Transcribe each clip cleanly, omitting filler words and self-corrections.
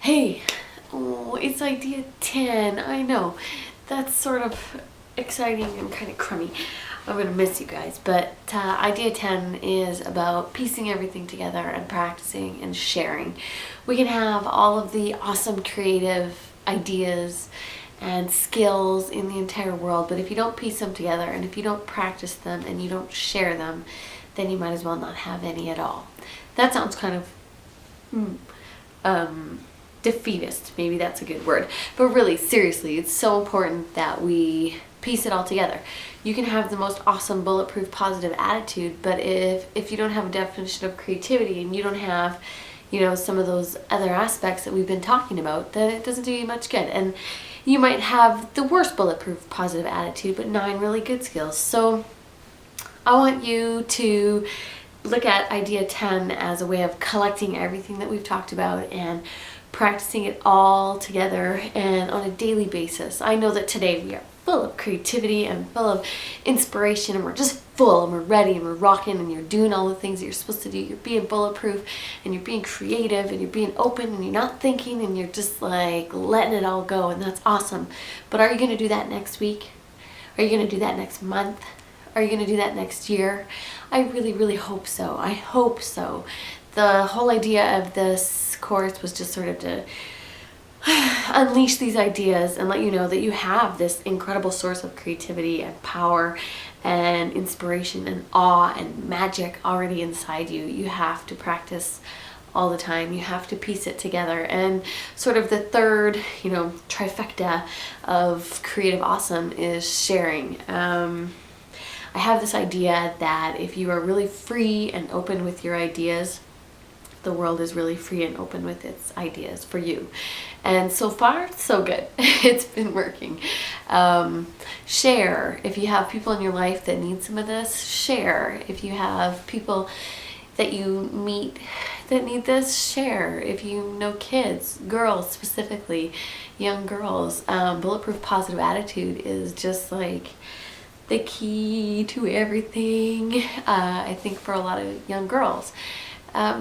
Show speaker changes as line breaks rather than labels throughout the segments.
Hey, oh, it's idea 10. I know. That's sort of exciting and kind of crummy. I'm going to miss you guys. But idea 10 is about piecing everything together and practicing and sharing. We can have all of the awesome creative ideas and skills in the entire world, but if you don't piece them together and if you don't practice them and you don't share them, then you might as well not have any at all. That sounds kind of defeatist, maybe that's a good word, but really, seriously, it's so important that we piece it all together. You can have the most awesome, bulletproof, positive attitude, but if you don't have a definition of creativity and you don't have, you know, some of those other aspects that we've been talking about, then it doesn't do you much good. And you might have the worst bulletproof, positive attitude, but 9 really good skills. So I want you to look at idea 10 as a way of collecting everything that we've talked about and practicing it all together and on a daily basis. I know that today we are full of creativity and full of inspiration, and we're just full and we're ready and we're rocking and you're doing all the things that you're supposed to do. You're being bulletproof and you're being creative and you're being open and you're not thinking and you're just like letting it all go, and that's awesome. But are you going to do that next week? Are you going to do that next month? Are you going to do that next year? I really, really hope so. I hope so. The whole idea of this course was just sort of to unleash these ideas and let you know that you have this incredible source of creativity and power and inspiration and awe and magic already inside you. You have to practice all the time. You have to piece it together. And sort of the third, you know, trifecta of creative awesome is sharing. I have this idea that if you are really free and open with your ideas, the world is really free and open with its ideas for you. And so far, so good. It's been working. Share. If you have people in your life that need some of this, share. If you have people that you meet that need this, share. If you know kids, girls specifically, young girls, bulletproof positive attitude is just like the key to everything, I think, for a lot of young girls.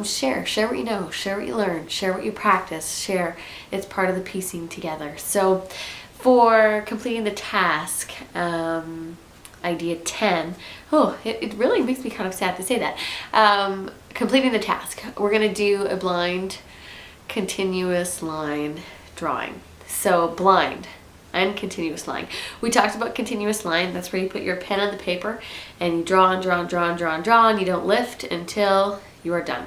Share what you know, share what you learn, share what you practice, share. It's part of the piecing together. So for completing the task, idea 10, it really makes me kind of sad to say that. Completing the task, we're going to do a blind continuous line drawing. So blind and continuous line. We talked about continuous line. That's where you put your pen on the paper and you draw and draw and draw and draw and draw, and you don't lift until you are done.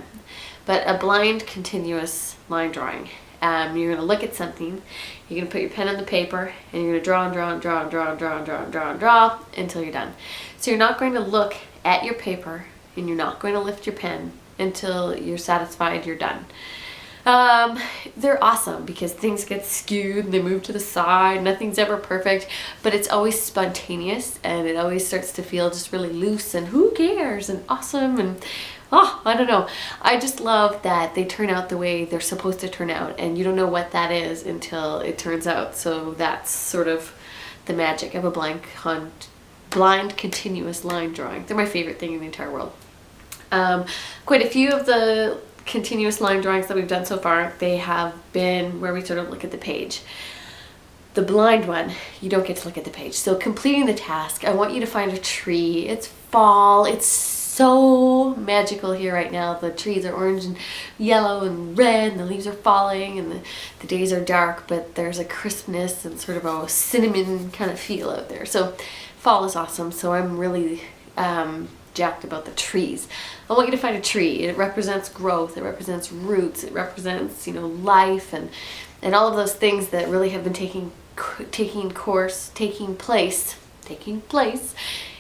But a blind continuous line drawing, you're going to look at something, you're going to put your pen on the paper, and you're going to draw and draw and draw and draw and draw and draw and draw and draw until you're done. So you're not going to look at your paper and you're not going to lift your pen until you're satisfied you're done. They're awesome because things get skewed and they move to the side. Nothing's ever perfect, but it's always spontaneous and it always starts to feel just really loose and who cares and awesome, and I don't know. I just love that they turn out the way they're supposed to turn out, and you don't know what that is until it turns out. So that's sort of the magic of a blind continuous line drawing. They're my favorite thing in the entire world. Quite a few of the continuous line drawings that we've done so far, they have been where we sort of look at the page. The blind one, you don't get to look at the page. So completing the task, I want you to find a tree. It's fall. It's so magical here right now. The trees are orange and yellow and red, and the leaves are falling, and the days are dark, but there's a crispness and sort of a cinnamon kind of feel out there. So fall is awesome. So I'm really jacked about the trees. I want you to find a tree. It represents growth, it represents roots, it represents, you know, life and all of those things that really have been taking place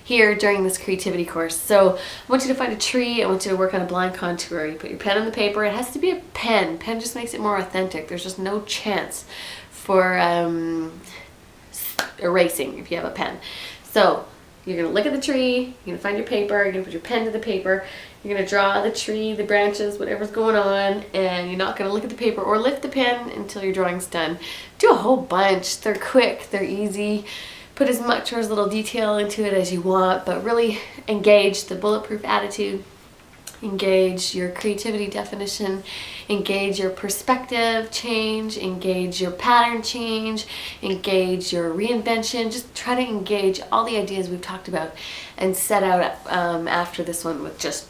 here during this creativity course. So I want you to find a tree. I want you to work on a blind contour. You put your pen on the paper. It has to be a pen. Pen just makes it more authentic. There's just no chance for erasing if you have a pen. So you're going to look at the tree, you're going to find your paper, you're going to put your pen to the paper, you're going to draw the tree, the branches, whatever's going on, and you're not going to look at the paper or lift the pen until your drawing's done. Do a whole bunch. They're quick, they're easy. Put as much or as little detail into it as you want, but really engage the bulletproof attitude. engage your creativity definition, engage your perspective change, engage your pattern change, engage your reinvention. Just try to engage all the ideas we've talked about and set out after this one with just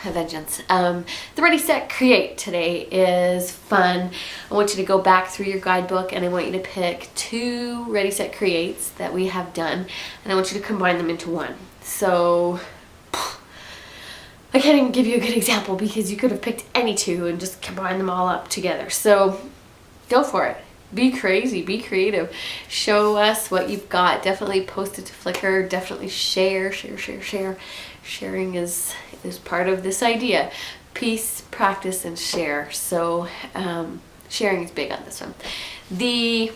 a vengeance. The Ready, Set, Create today is fun. I want you to go back through your guidebook and I want you to pick 2 Ready, Set, Creates that we have done, and I want you to combine them into one. So I can't even give you a good example because you could have picked any 2 and just combine them all up together. So go for it. Be crazy, be creative. Show us what you've got. Definitely post it to Flickr. Definitely share. Sharing is part of this idea. Peace, practice, and share. So sharing is big on this one. The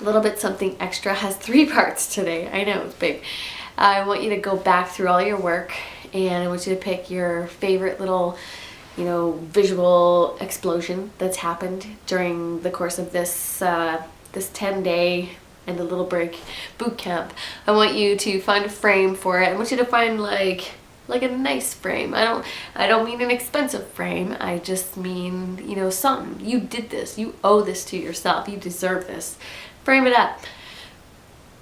Little Bit Something Extra has 3 parts today. I know, it's big. I want you to go back through all your work and I want you to pick your favorite little, visual explosion that's happened during the course of this 10-day and a little break boot camp. I want you to find a frame for it. I want you to find like a nice frame. I don't mean an expensive frame. I just mean, something. You did this. You owe this to yourself. You deserve this. Frame it up.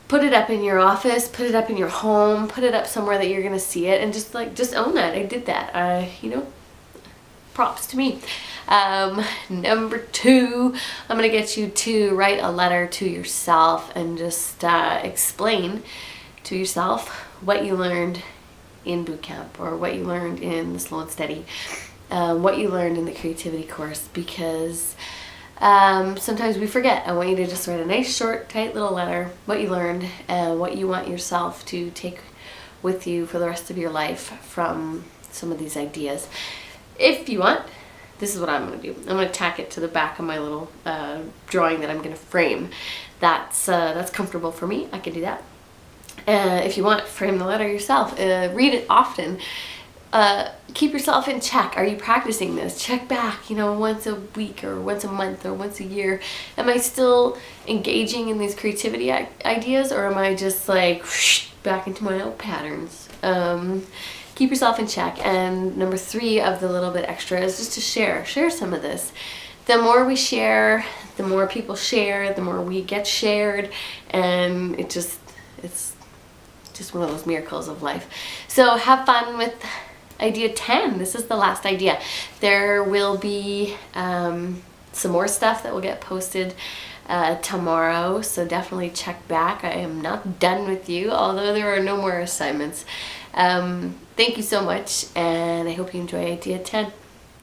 Put it up in your office, put it up in your home, put it up somewhere that you're gonna see it, and just own that. I did that. Props to me. Number 2, I'm gonna get you to write a letter to yourself and just explain to yourself what you learned in boot camp, or what you learned in the Slow and Steady, what you learned in the creativity course, because sometimes we forget. I want you to just write a nice, short, tight little letter, what you learned and what you want yourself to take with you for the rest of your life from some of these ideas. If you want, this is what I'm going to do. I'm going to tack it to the back of my little drawing that I'm going to frame. That's comfortable for me. I can do that. If you want, frame the letter yourself. Read it often. Keep yourself in check. Are you practicing this? Check back, once a week or once a month or once a year. Am I still engaging in these creativity ideas, or am I just back into my old patterns? Keep yourself in check. And number 3 of the Little Bit Extra is just to share some of this. The more we share, the more people share, the more we get shared, and it's just one of those miracles of life. So have fun with idea 10. This is the last idea. There will be some more stuff that will get posted tomorrow, so definitely check back. I am not done with you, although there are no more assignments. Thank you so much, and I hope you enjoy idea 10.